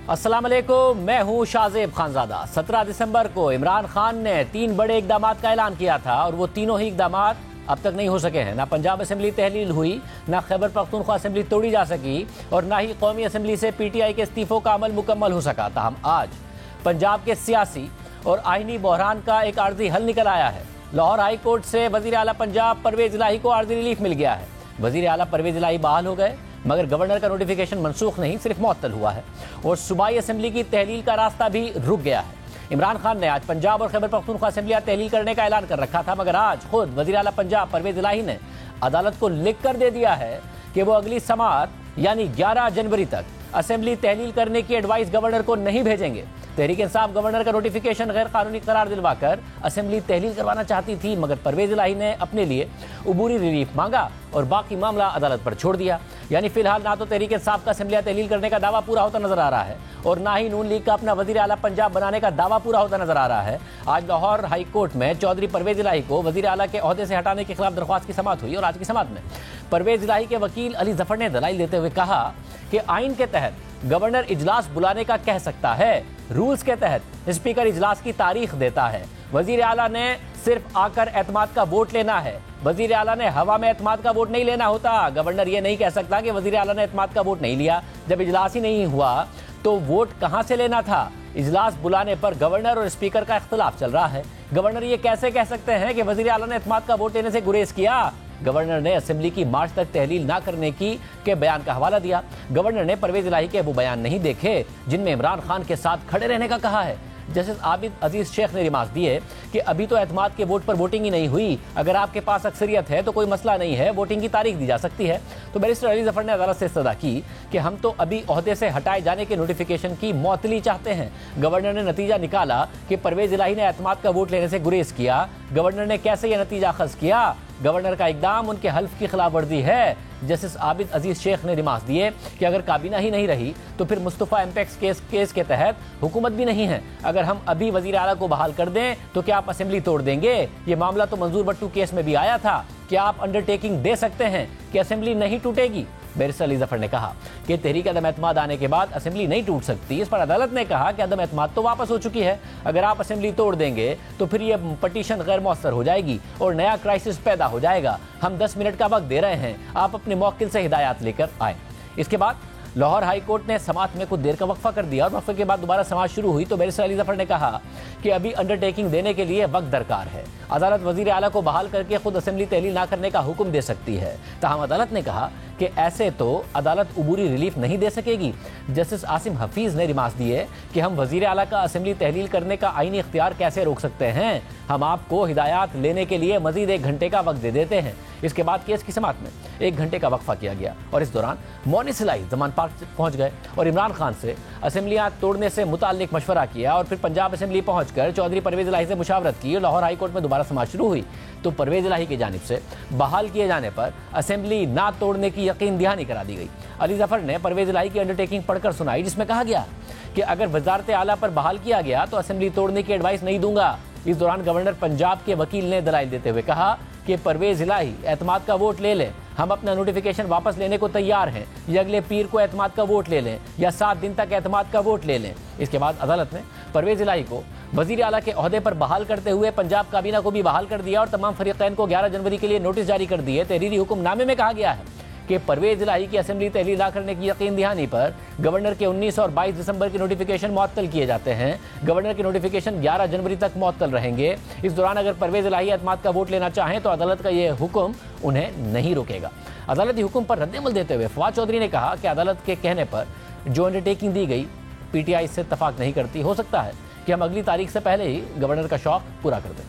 अस्सलाम वालेकुम, मैं हूं शाहजेब खानजादा। 17 दिसंबर को इमरान खान ने 3 बड़े इकदाम का ऐलान किया था और वो तीनों ही इकदाम अब तक नहीं हो सके हैं। ना पंजाब असेंबली तहलील हुई, ना खैबर पख्तूनख्वा असेंबली तोड़ी जा सकी और ना ही कौमी असेंबली से पीटीआई के इस्तीफों का अमल मुकम्मल हो सका। ताहम आज पंजाब के सियासी और आईनी बहरान का एक आर्जी हल निकल आया है। लाहौर हाई कोर्ट से वजीर आला पंजाब परवेज इलाही को आर्जी रिलीफ मिल गया है। वजीर आला परवेज इलाही बहाल हो गए, मगर गवर्नर का नोटिफिकेशन मनसूख नहीं, सिर्फ मुअत्तल हुआ है और सूबाई असेंबली की तहलील का रास्ता भी रुक गया है। इमरान खान ने आज पंजाब और खैबर पख्तूनख्वा असेंबलियां तहलील करने का ऐलान कर रखा था, मगर आज खुद वजीर आला पंजाब परवेज इलाही ने अदालत को लिख कर दे दिया है कि वो अगली समात यानी 11 जनवरी तक असेंबली तहलील करने की एडवाइस गवर्नर को नहीं भेजेंगे। तहरीक इंसाफ गवर्नर का नोटिफिकेशन गैर कानूनी करार दिलवाकर असेंबली तहलील करवाना चाहती थी, मगर परवेज इलाही ने अपने लिए उबूरी रिलीफ मांगा और बाकी मामला अदालत पर छोड़ दिया। यानी फिलहाल ना तो तहरीक इंसाफ का असेंबलियां तहलील करने का दावा पूरा होता नजर आ रहा है और ना ही नून लीग का अपना वजीर आला पंजाब बनाने का दावा पूरा होता नजर आ रहा है। आज लाहौर हाई कोर्ट में चौधरी परवेज इलाही को वजीर आला के ओहदे से हटाने के खिलाफ दरख्वास्त की समाअत हुई और आज की समाअत में परवेज इलाही के वकील अली जफर ने दलाइल देते हुए कहा कि आइन के तहत गवर्नर इजलास बुलाने का कह सकता है, रूल्स के तहत स्पीकर इजलास की तारीख देता है। वजीर आला ने सिर्फ आकर एतमाद का वोट लेना है। वजीर आला ने हवा में एतमाद का वोट नहीं लेना होता। गवर्नर ये नहीं कह सकता कि वजीर आला ने एतमाद का वोट नहीं लिया। जब इजलास ही नहीं हुआ तो वोट कहां से लेना था? इजलास बुलाने पर गवर्नर और स्पीकर का इख्तलाफ चल रहा है। गवर्नर ये कैसे कह सकते हैं कि वजीर आला ने एतमाद का वोट लेने से गुरेज किया? गवर्नर ने असेंबली की मार्च तक तहलील ना करने के बयान का हवाला दिया। गवर्नर ने परवेज इलाही के वो बयान नहीं देखे जिनमें इमरान खान के साथ खड़े रहने का कहा है। जस्टिस आबिद अजीज शेख ने रिमार्क दिए कि अभी तो एतमाद के वोट पर वोटिंग ही नहीं हुई। अगर आपके पास अक्सरियत है तो कोई मसला नहीं है, वोटिंग की तारीख दी जा सकती है। तो बैरिस्टर अली जफर ने अदालत से इस्तदा की कि हम तो अभी ओहदे से हटाए जाने के नोटिफिकेशन की मुअत्तली चाहते हैं। गवर्नर ने नतीजा निकाला कि परवेज इलाही ने एतमाद का वोट लेने से गुरेज किया। गवर्नर ने कैसे यह नतीजा अखज़ किया? गवर्नर का इकदाम उनके हल्फ की खिलाफ वर्जी है। जस्टिस आबिद अजीज शेख ने रिमार्क दिए कि अगर काबीना ही नहीं रही तो फिर मुस्तफ़ा एम्पेक्स केस के तहत हुकूमत भी नहीं है। अगर हम अभी वजीर आला को बहाल कर दें तो क्या आप असेंबली तोड़ देंगे? ये मामला तो मंजूर भट्टू केस में भी आया था। क्या आप अंडरटेकिंग दे सकते हैं कि असेंबली नहीं टूटेगी? बैरिस्टर अली जफर ने कहा कि तहरीक अदम एतमाद आने के बाद असेंबली नहीं टूट सकती। इस पर अदालत ने कहा कि अदम एतमाद तो वापस हो चुकी है। अगर आप असेंबली तोड़ देंगे तो फिर यह पटिशन गैर मौसर हो जाएगी और नया क्राइसिस पैदा हो जाएगा। हम 10 मिनट का वक्त दे रहे हैं, आप अपने मौकिल से हिदायत लेकर आए। इसके बाद लाहौर हाई कोर्ट ने समाअत में कुछ देर का वक्फा कर दिया और वक्फे के बाद दोबारा समाअत शुरू हुई तो बैरिस्टर अली जफर ने कहा कि अभी अंडरटेकिंग देने के लिए वक्त दरकार है। अदालत वजीर आला को बहाल करके खुद असेंबली तहलील ना करने का हुक्म दे सकती है। ताहम अदालत ने कहा कि ऐसे तो अदालत उबूरी रिलीफ नहीं दे सकेगी। जस्टिस आसिम हफीज ने रिमार्क दिए कि हम वजीर आला का असेंबली तहलील करने का आईनी इख्तियार कैसे रोक सकते हैं? हम आपको हिदायत लेने के लिए मजीद 1 घंटे का वक्त दे देते हैं। इसके बाद केस की समाअत में 1 घंटे का वक्फा किया गया और इस दौरान मोनिस इलाही जमान पार्क पहुंच गए और इमरान खान से असेंबलियां तोड़ने से मुताल्लिक मशवरा किया और फिर पंजाब असेंबली पहुंचकर चौधरी परवेज इलाही से मुशावरत की और लाहौर हाई कोर्ट में दोबारा समाअत शुरू हुई तो परवेज इलाही की जानिब से बहाल किए जाने पर असेंबली ना तोड़ने की यकीन दहानी करा दी गई। अली जफर ने परवेज इलाही की अंडरटेकिंग पढ़कर सुनाई जिसमें कहा गया कि अगर वजारत आला पर बहाल किया गया तो असेंबली तोड़ने की एडवाइस नहीं दूंगा। इस दौरान गवर्नर पंजाब के वकील ने दलाइल देते हुए कहा कि परवेज इलाही एतमाद का वोट ले लें, हम अपना नोटिफिकेशन वापस लेने को तैयार हैं। या अगले पीर को एतमाद का वोट ले लें या 7 दिन तक एतमाद का वोट ले लें। इसके बाद अदालत ने परवेज इलाही को वजीर आला के ओहदे पर बहाल करते हुए पंजाब काबीना को भी बहाल कर दिया और तमाम फरीकैन को 11 जनवरी के लिए नोटिस जारी कर दिए। तहरीरी हुक्मनामे में कहा गया है कि परवेज इलाही की असेंबली तहलील ना करने की यकीन दहानी पर गवर्नर के 19 और 22 दिसंबर के नोटिफिकेशन मुअत्तल किए जाते हैं। गवर्नर के नोटिफिकेशन 11 जनवरी तक मुअत्तल रहेंगे। इस दौरान अगर परवेज इलाही एतमाद का वोट लेना चाहें तो अदालत का यह हुक्म उन्हें नहीं रोकेगा। अदालती हुक्म पर रद्दअमल देते हुए फवाद चौधरी ने कहा कि अदालत के कहने पर जो अंडरटेकिंग दी गई पीटीआई इससे इत्तफाक नहीं करती। हो सकता है कि हम अगली तारीख से पहले ही गवर्नर का शौक पूरा कर दें।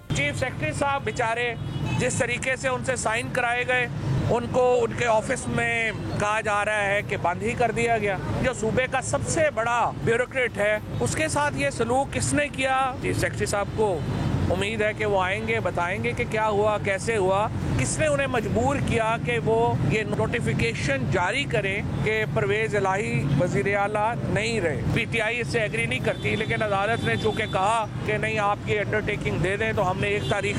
चीफ सेक्रेटरी साहब बेचारे जिस तरीके से उनसे साइन कराए गए उनको उनके ऑफिस में कहा जा रहा है कि बंद ही कर दिया गया। जो सूबे का सबसे बड़ा ब्यूरोक्रेट है उसके साथ ये सलूक किसने किया? चीफ सेक्रेटरी साहब को उम्मीद है कि वो आएंगे, बताएंगे कि क्या हुआ, कैसे हुआ, किसने उन्हें मजबूर किया कि वो ये नोटिफिकेशन जारी करें कि परवेज इलाही वजीर आला नहीं रहे। पीटीआई इससे एग्री नहीं करती, लेकिन अदालत ने चूंकि कहा कि नहीं आप ये अंडरटेकिंग दे दें, तो हमने एक तारीख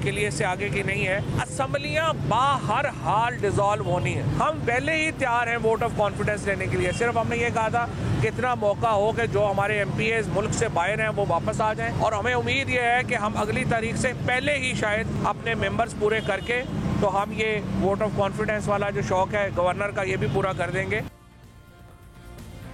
के लिए इससे आगे की नहीं है। असम्बलियां बाहर हाल डिसॉल्व होनी है। हम पहले ही तैयार हैं वोट ऑफ कॉन्फिडेंस लेने के लिए। सिर्फ हमने ये कहा था कि इतना मौका हो कि जो हमारे एमपीएस मुल्क से बाहर हैं वो वापस आ जाएं, और हमें उम्मीद ये है कि हम अगली तारीख से पहले ही शायद अपने मेंबर्स पूरे करके तो हम ये वोट ऑफ कॉन्फिडेंस वाला जो शौक है गवर्नर का, ये भी पूरा कर देंगे।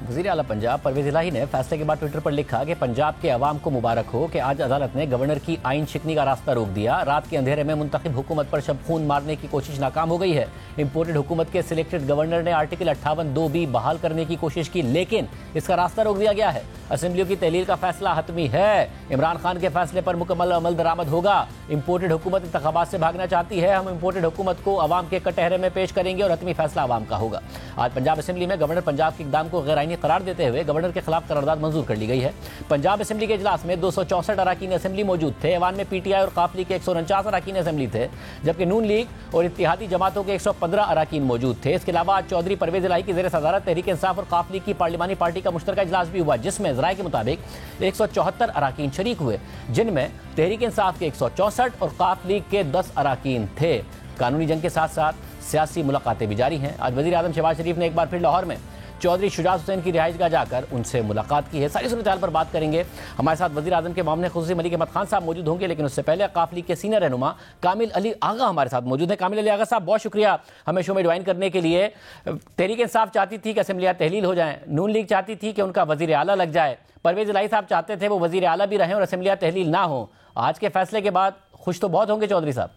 वज़ीर आला पंजाब परवेज इलाही ने फैसले के बाद ट्विटर पर लिखा कि पंजाब के अवाम को मुबारक हो कि आज अदालत ने गवर्नर की आइन शिकनी का रास्ता रोक दिया। रात के अंधेरे में मुंतखब हुकूमत पर शब खून मारने की कोशिश नाकाम हो गई है। इंपोर्टेड हुकूमत के सिलेक्टेड गवर्नर ने आर्टिकल 58(2)B बहाल करने की कोशिश की, लेकिन इसका रास्ता रोक दिया गया है। असेंबलियों की तहलील का फैसला हतमी है। इमरान खान के फैसले पर मुकम्मल अमल दरामद होगा। इंपोर्टेड हुकूमत इंतखाबात से भागना चाहती है। हम इंपोर्टेड हुकूमत को अवाम के कटहरे में पेश करेंगे और हतमी फैसला अवाम का होगा। आज पंजाब असेंबली में गवर्नर पंजाब के इकदाम को गैर आईनी करार देते हुए गवर्नर के खिलाफ करारदाद मंजूर कर ली गई है। पंजाब असेंबली के इजलास में 264 अरकान असेंबली मौजूद थे। ऐवान में पीटीआई और काफली के 149 अरकान असेंबली थे, जबकि नून लीग और इत्तेहादी जमातों के 115 अरकान मौजूद थे। इसके अलावा आज चौधरी परवेज इलाही की ज़ेर सदारत तहरीक इंसाफ और काफली की पार्लिमानी पार्टी का मुश्तरका इजलास भी हुआ, जिसमें ज़राए के मुताबिक 174 अरकान शरीक हुए, जिनमें तहरीक इंसाफ के 164 और काफली के 10 अरकान थे। कानूनी जंग के साथ साथ सियासी मुलाकातें भी जारी हैं। आज वज़ीर आज़म शहबाज शरीफ ने एक बार फिर लाहौर में चौधरी शुजात हुसैन की रिहाइशगाह जाकर उनसे मुलाकात की है। सारी सूरत पर बात करेंगे। हमारे साथ वज़ीर आज़म के मामले खुसूसी मलिक अहमद खान साहब मौजूद होंगे, लेकिन उससे पहले काफली के सीनियर रहनुमा कामिल अली आगा हमारे साथ मौजूद हैं। कामिल अली आगा साहब, बहुत शुक्रिया हमें शो में ज्वाइन करने के लिए। तहरीक इंसाफ चाहती थी कि असेंबलियाँ तहलील हो जाएं, नून लीग चाहती थी कि उनका वज़ीर आला लग जाए, परवेज इलाही साहब चाहते थे वो वज़ीर आला भी रहें और असेंबलियाँ तहलील ना हो। आज के फैसले के बाद खुश तो बहुत होंगे चौधरी साहब।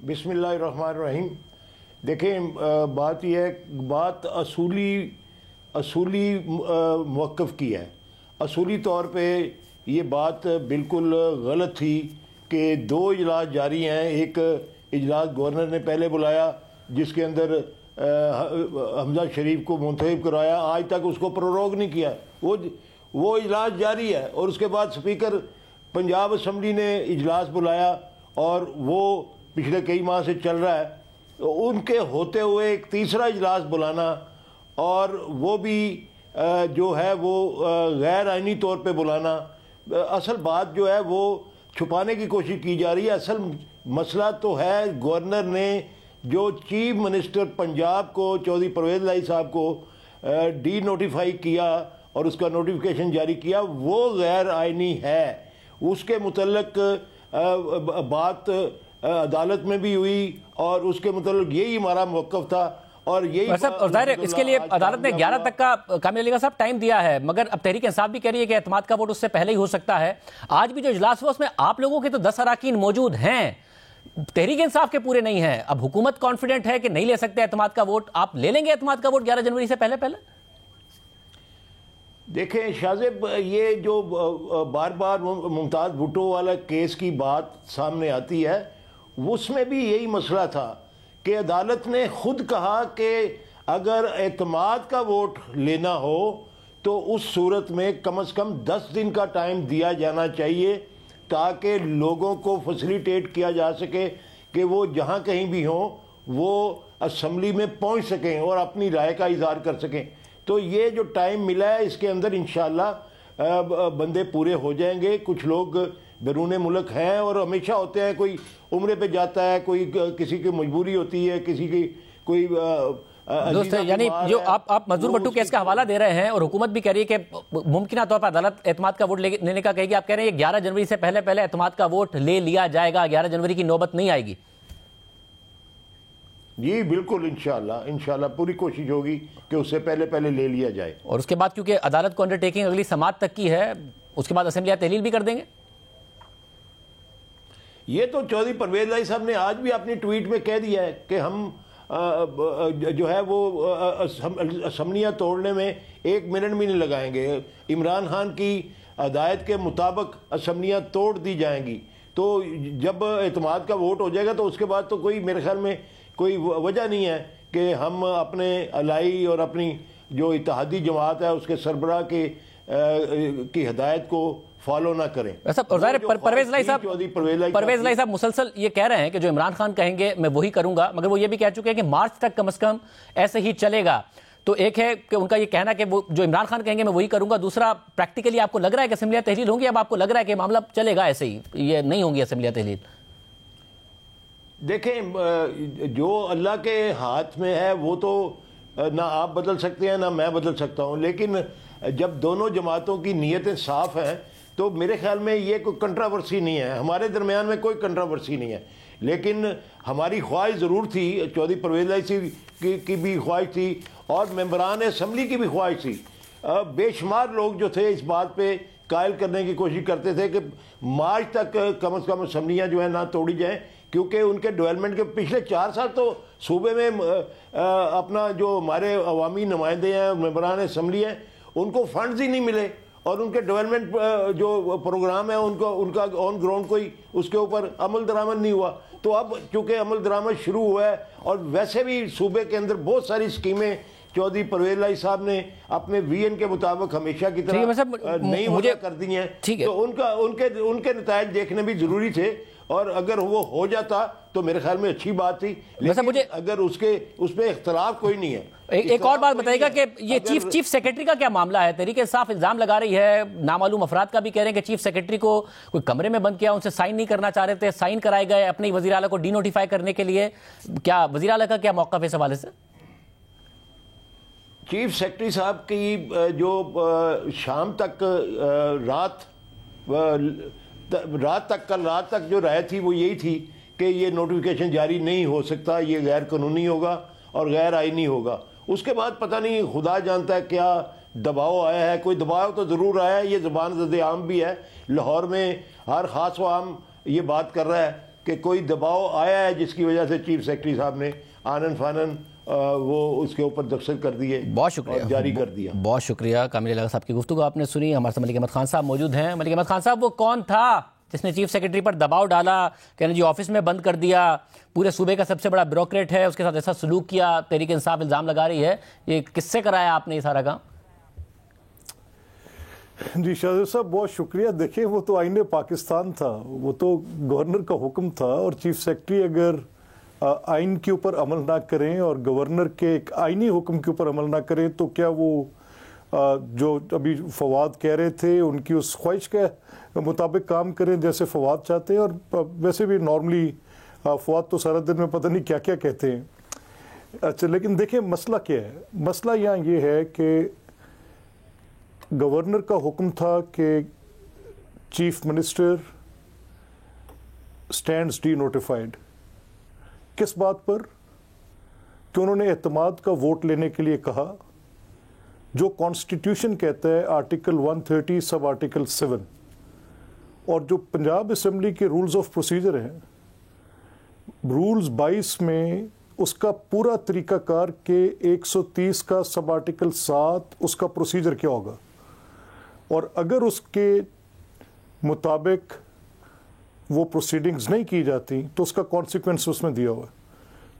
बिस्मिल्लाहिर्रहमानिर्रहीम। देखें, बात यह है, बात असूली मौक़िफ़ की है। असूली तौर पे ये बात बिल्कुल गलत थी कि 2 इजलास जारी हैं। एक इजलास गवर्नर ने पहले बुलाया जिसके अंदर हमजा शरीफ को मुंतखब कराया, आज तक उसको प्रोरोग नहीं किया। वो इजलास जारी है, और उसके बाद स्पीकर पंजाब असम्बली ने इजलास बुलाया और वो पिछले कई माह से चल रहा है। उनके होते हुए एक तीसरा इजलास बुलाना, और वो भी जो है वो गैर आइनी तौर पे बुलाना, असल बात जो है वो छुपाने की कोशिश की जा रही है। असल मसला तो है गवर्नर ने जो चीफ मिनिस्टर पंजाब को चौधरी परवेज इलाही साहब को डी नोटिफाई किया और उसका नोटिफिकेशन जारी किया, वो गैर आइनी है। उसके मुतल्लिक बात अदालत में भी हुई और उसके मतलब यही हमारा मौक़िफ़ था। और यही इसके लिए अदालत ने 11 तक का कामिल अली साहब टाइम दिया है, मगर अब तहरीक इंसाफ भी कह रही है कि एतमाद का वोट उससे पहले ही हो सकता है। आज भी जो इजलास हुआ उसमें आप लोगों के तो 10 अरकान मौजूद हैं, तहरीक इंसाफ के पूरे नहीं है। अब हुकूमत कॉन्फिडेंट है कि नहीं ले सकते एतमाद का वोट। आप ले लेंगे एतमाद का वोट 11 जनवरी से पहले? देखें शाहजेब, ये जो बार बार मुमताज़ भुट्टो वाला केस की बात सामने आती है, उसमें भी यही मसला था कि अदालत ने खुद कहा कि अगर एतमाद का वोट लेना हो तो उस सूरत में कम से कम 10 दिन का टाइम दिया जाना चाहिए, ताकि लोगों को फैसिलिटेट किया जा सके कि वो जहाँ कहीं भी हों वो असम्बली में पहुँच सकें और अपनी राय का इजहार कर सकें। तो ये जो टाइम मिला है इसके अंदर इंशाअल्लाह बंदे पूरे हो जाएंगे। कुछ लोग बैरून मुल्क हैं और हमेशा होते हैं, कोई उम्रे पे जाता है, कोई किसी की मजबूरी होती है, किसी की कोई दोस्त, यानी जो आप मजदूर भट्टू केस का हवाला दे रहे हैं और हुकूमत भी कह रही है कि मुमकिन तौर पर अदालत एतमाद का वोट लेने का कहेगी, आप कह रहे हैं 11 जनवरी से पहले एतमाद का वोट ले लिया जाएगा, 11 जनवरी की नौबत नहीं आएगी? जी बिल्कुल, इंशाल्लाह पूरी कोशिश होगी कि उससे पहले ले लिया जाए। और उसके बाद क्योंकि अदालत को अंडरटेकिंग अगली समात तक की है, उसके बाद असेंबलियां तहलील भी कर देंगे। ये तो चौधरी परवेज इलाही साहब ने आज भी अपनी ट्वीट में कह दिया है कि हम जो है वो असम्बलियाँ तोड़ने में 1 मिनट भी नहीं लगाएंगे। इमरान खान की हदायत के मुताबिक असम्बलियाँ तोड़ दी जाएंगी। तो जब एतमाद का वोट हो जाएगा तो उसके बाद तो कोई, मेरे ख्याल में कोई वजह नहीं है कि हम अपने अलाई और अपनी जो इत्तेहादी जमात है उसके सरबराह की हदायत को फॉलो ना करें। परवेज लाई साहब मुसलसल ये कह रहे हैं कि जो इमरान खान कहेंगे मैं वही करूंगा, मगर वो ये भी कह चुके हैं कि मार्च तक कम से कम ऐसे ही चलेगा। तो एक है कि उनका ये कहना कि वो जो इमरान खान कहेंगे मैं वही करूंगा, दूसरा प्रैक्टिकली आपको लग रहा है कि असेंबलियां तहलील होंगी, अब आपको लग रहा है कि मामला चलेगा ऐसे ही, ये नहीं होंगी असेंबलियां तहलील? देखें, जो अल्लाह के हाथ में है वो तो ना आप बदल सकते हैं ना मैं बदल सकता हूं, लेकिन जब दोनों जमातों की नीयतें साफ हैं तो मेरे ख्याल में ये कोई कंट्रावर्सी नहीं है, हमारे दरमियान में कोई कंट्रावर्सी नहीं है। लेकिन हमारी ख्वाहिश ज़रूर थी, चौधरी परवेज़ इलाही की भी ख्वाहिश थी और मेंबरान असम्बली की भी ख्वाहिश थी। बेशुमार लोग जो थे इस बात पे कायल करने की कोशिश करते थे कि मार्च तक कम से कम असम्बलियाँ जो है ना तोड़ी जाएँ, क्योंकि उनके डेवलपमेंट के पिछले 4 साल तो सूबे में अपना जो हमारे अवामी नुमाइंदे हैं, मेंबरान असम्बली हैं, उनको फंड्स ही नहीं मिले और उनके डेवलपमेंट जो प्रोग्राम है उनका ऑन ग्राउंड कोई उसके ऊपर अमल दरामद नहीं हुआ। तो अब चूँकि अमल दरामद शुरू हुआ है और वैसे भी सूबे के अंदर बहुत सारी स्कीमें चौधरी परवेज़ इलाही साहब ने अपने वीएन के मुताबिक हमेशा की तरह नहीं वजह कर दी हैं, तो उनके नतायज देखने भी जरूरी थे और अगर वो हो जाता तो मेरे ख्याल में अच्छी बात थी। लेकिन मुझे अगर उसमें इख्तलाफ कोई नहीं है। एक और बात बताइएगा कि ये चीफ सेक्रेटरी का क्या मामला है? तहरीक इंसाफ इल्जाम लगा रही है, नामालूम अफराद का भी कह रहे हैं कि चीफ सेक्रेटरी को कोई कमरे में बंद किया, उनसे साइन नहीं करना चाह रहे थे, साइन कराए गए अपने वजीर आला को डीनोटिफाई करने के लिए। क्या वजीर आला का क्या मौक़िफ़ है इस हवाले से? चीफ सेक्रेटरी साहब की जो शाम तक कल रात तक जो राय थी वो यही थी कि ये नोटिफिकेशन जारी नहीं हो सकता, ये गैर कानूनी होगा और गैर आईनी होगा। उसके बाद पता नहीं खुदा जानता है क्या दबाव आया है, कोई दबाव तो ज़रूर आया है। ये ज़बान आम भी है, लाहौर में हर ख़ास व आम ये बात कर रहा है कि कोई दबाव आया है जिसकी वजह से चीफ सेक्रेटरी साहब ने आनन फानन वो उसके ऊपर दस्तखत कर दिए। बहुत शुक्रिया, जारी कर दिया। बहुत शुक्रिया कामिल इलाही साहब की गुफ्तगू आपने सुनी। हमारे साथ मलिक अहमद खान साहब मौजूद हैं। मलिक अहमद खान साहब, वो कौन था जिसने चीफ सेक्रेटरी पर दबाव डाला, कहने जी ऑफिस में बंद कर दिया, पूरे सूबे का सबसे बड़ा ब्यूरोक्रेट है, उसके साथ ऐसा सलूक किया, तहरीक इंसाफ इल्ज़ाम लगा रही है, ये किससे कराया आपने ये सारा काम? जी शाहज़ साहब बहुत शुक्रिया। देखिए वो तो आईने पाकिस्तान था, वो तो गवर्नर का हुक्म था और चीफ सेक्रेटरी अगर आइन के ऊपर अमल ना करें और गवर्नर के एक आइनी हुक्म के ऊपर अमल ना करें तो क्या वो जो अभी फवाद कह रहे थे उनकी उस ख्वाहिश के मुताबिक काम करें जैसे फवाद चाहते हैं? और वैसे भी नॉर्मली फवाद तो सारा दिन में पता नहीं क्या क्या कहते हैं। अच्छा, लेकिन देखिए मसला क्या है? मसला यहाँ ये है कि गवर्नर का हुक्म था कि chief minister stands D notified. किस बात पर? कि उन्होंने एतमाद का वोट लेने के लिए कहा, जो कॉन्स्टिट्यूशन कहता है आर्टिकल 130 सब आर्टिकल 7 और जो पंजाब असेंबली के रूल्स ऑफ प्रोसीजर हैं, रूल्स 22 में उसका पूरा तरीकाकार के 130 का सब आर्टिकल 7 उसका प्रोसीजर क्या होगा और अगर उसके मुताबिक वो प्रोसीडिंग्स नहीं की जाती तो उसका कॉन्सिक्वेंस उसमें दिया हुआ है।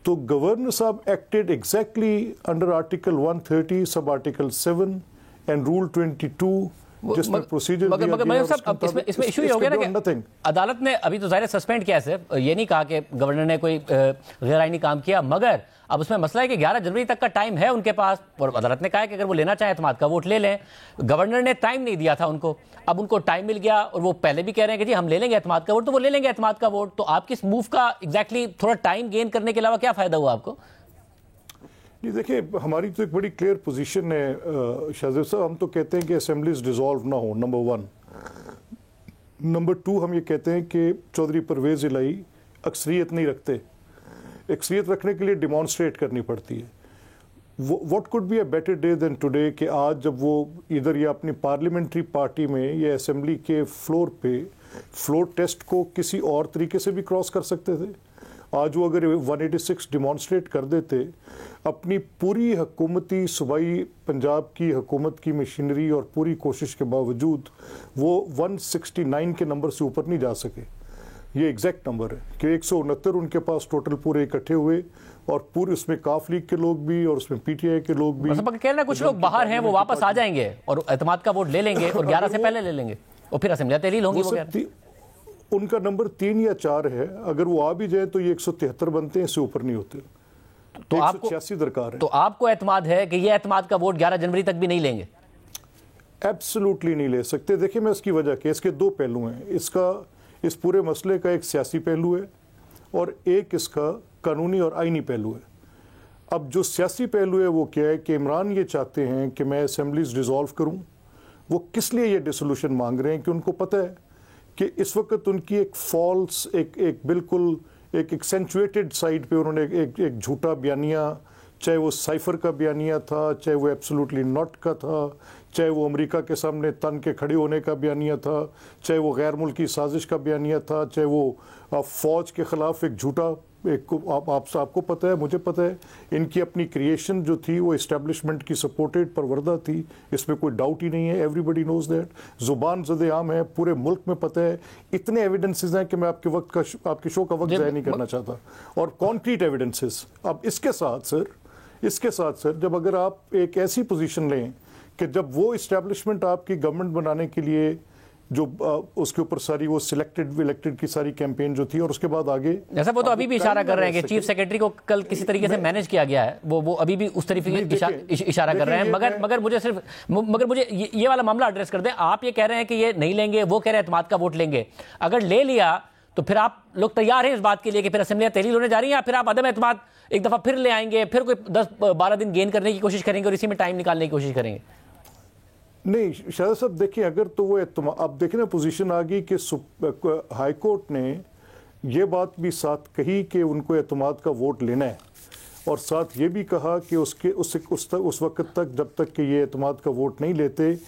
तो गवर्नर साहब acted exactly under article 130 sub article 7 and rule 22 जिसमें प्रोसीजर दिया गया। इसमें इशू ये हो गया ना कि अदालत ने अभी तो ज़ाहिर सस्पेंड किया है, ये नहीं कहा कि गवर्नर ने कोई गैर आईनी काम किया, मगर अब उसमें मसला है कि 11 जनवरी तक का टाइम है उनके पास और अदालत ने कहा है कि अगर वो लेना चाहे एतमाद का वोट ले लें। गवर्नर ने टाइम नहीं दिया था उनको, अब उनको टाइम मिल गया और वो पहले भी कह रहे हैं कि जी हम ले लेंगे एतमाद का वोट, तो वो ले लेंगे एतमाद का वोट। तो आपकी इस मूव का एग्जैक्टली थोड़ा टाइम गेन करने के अलावा क्या फ़ायदा हुआ आपको? जी देखिए, हमारी तो एक बड़ी क्लियर पोजीशन है शाहज़ेब साहब। हम तो कहते हैं कि असेंबलीज डिसॉल्व ना हो, नंबर 1। नंबर 2 हम ये कहते हैं कि चौधरी परवेज़ इलाही अक्सरियत नहीं रखते, अक्सरियत रखने के लिए डिमॉन्स्ट्रेट करनी पड़ती है। What could be a better day than today कि आज जब वो इधर या अपनी पार्लियामेंट्री पार्टी में या असेंबली के फ्लोर पे फ्लोर टेस्ट को किसी और तरीके से भी क्रॉस कर सकते थे। आज वो अगर 186 डिमॉन्स्ट्रेट कर देते, अपनी पूरी हुकूमती सूबाई पंजाब की हुकूमत की मशीनरी और पूरी कोशिश के बावजूद वो 169 के नंबर से ऊपर नहीं जा सके। ये एग्जैक्ट नंबर है कि 169 उनके पास टोटल पूरे इकट्ठे हुए और पूरे उसमें काफ लीग के लोग भी और उसमें पीटीआई के लोग भी। कह रहे हैं कुछ लोग बाहर हैं, वो वापस आ जाएंगे और एतमाद का वोट ले लेंगे और 11 से पहले ले लेंगे। और फिर असेंबलियां तहलील होंगी वो वो सब उनका नंबर 3 या 4 है, अगर वो आ भी जाए तो ये 173 बनते हैं, इससे ऊपर नहीं होते। तो आपको 186 दरकार है। तो आपको एतमाद है कि ये एतमाद का वोट 11 जनवरी तक भी नहीं लेंगे? एब्सोल्युटली नहीं ले सकते। देखिए मैं इसकी वजह के इसके दो पहलू हैं। इस पूरे मसले का एक सियासी पहलू है और एक इसका कानूनी और आईनी पहलू है। अब जो सियासी पहलू है वो क्या है कि इमरान ये चाहते हैं कि मैं असेंबलीज डिसॉल्व करूं। वो किस लिए ये डिसोल्यूशन मांग रहे हैं कि उनको पता है कि इस वक्त उनकी एक फॉल्स एक बिल्कुल एक एक्सेंचुएटेड साइड पे उन्होंने एक झूठा बयानिया, चाहे वो साइफर का बयानिया था, चाहे वो एब्सोल्युटली नॉट का था, चाहे वो अमेरिका के सामने तन के खड़े होने का बयानिया था, चाहे वो गैर मुल्की साजिश का बयानिया था, चाहे वो फौज के खिलाफ एक झूठा आपको पता है, मुझे पता है, इनकी अपनी क्रिएशन जो थी वो इस्टेब्लिशमेंट की सपोर्टेड परवरदा थी, इसमें कोई डाउट ही नहीं है। एवरीबडी नोज दैट, जुबान ज़द-ए-आम है, पूरे मुल्क में पता है। इतने एविडेंसेस हैं कि मैं आपके शो का वक्त ज़ाया नहीं करना चाहता, और कॉन्क्रीट एविडेंसेस। अब इसके साथ सर जब अगर आप एक ऐसी पोजीशन लें कि जब वो इस्टेब्लिशमेंट आपकी गवर्नमेंट बनाने के लिए जो उसके ऊपर सारी वो सिलेक्टेड इलेक्टेड की सारी कैंपेन जो थी, और उसके बाद आगे जैसा वो तो अभी भी इशारा कर रहे हैं कि चीफ सेक्रेटरी को कल किसी तरीके से मैनेज किया गया है, वो अभी भी उस तरीके की इशारा कर रहे हैं। मगर मुझे ये वाला मामला एड्रेस कर दें। आप ये कह रहे हैं कि ये नहीं लेंगे, वो कह रहे हैं एतमाद का वोट लेंगे। अगर ले लिया तो फिर आप लोग तैयार हैं इस बात के लिए कि फिर असेंबलियां तहलील होने जा रही हैं, या फिर आप अदम एतमाद एक दफा फिर ले आएंगे, फिर कोई 10-12 दिन गेन करने की कोशिश करेंगे और इसी में टाइम निकालने की कोशिश करेंगे? नहीं शायद साहब, देखिए अगर तो वो अब देखिए ना पोजीशन आ गई कि हाई कोर्ट ने ये बात भी साथ कही कि उनको एतमाद का वोट लेना है, और साथ ये भी कहा कि उस वक्त तक जब तक कि ये एतमाद का वोट नहीं लेते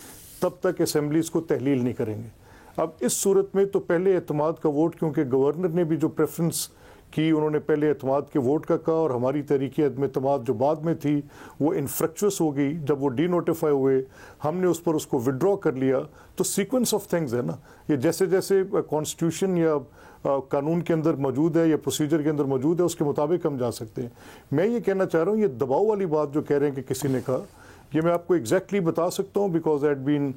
तब तक असेंबलीज को तहलील नहीं करेंगे। अब इस सूरत में तो पहले एतमाद का वोट, क्योंकि गवर्नर ने भी जो प्रेफरेंस कि उन्होंने पहले एतमाद के वोट का कहा, और हमारी तहरीक अदम एतमाद जो बाद में थी वो इनफ्रक्चुअस हो गई जब वो डीनोटिफाई हुए, हमने उस पर उसको विड्रॉ कर लिया। तो सीक्वेंस ऑफ थिंग्स है ना, ये जैसे जैसे कॉन्स्टिट्यूशन या कानून के अंदर मौजूद है या प्रोसीजर के अंदर मौजूद है उसके मुताबिक हम जा सकते हैं। मैं ये कहना चाह रहा हूँ, ये दबाव वाली बात जो कह रहे हैं कि किसी ने कहा, ये मैं आपको एग्जैक्टली बता सकता हूँ, बिकॉज दैट बीन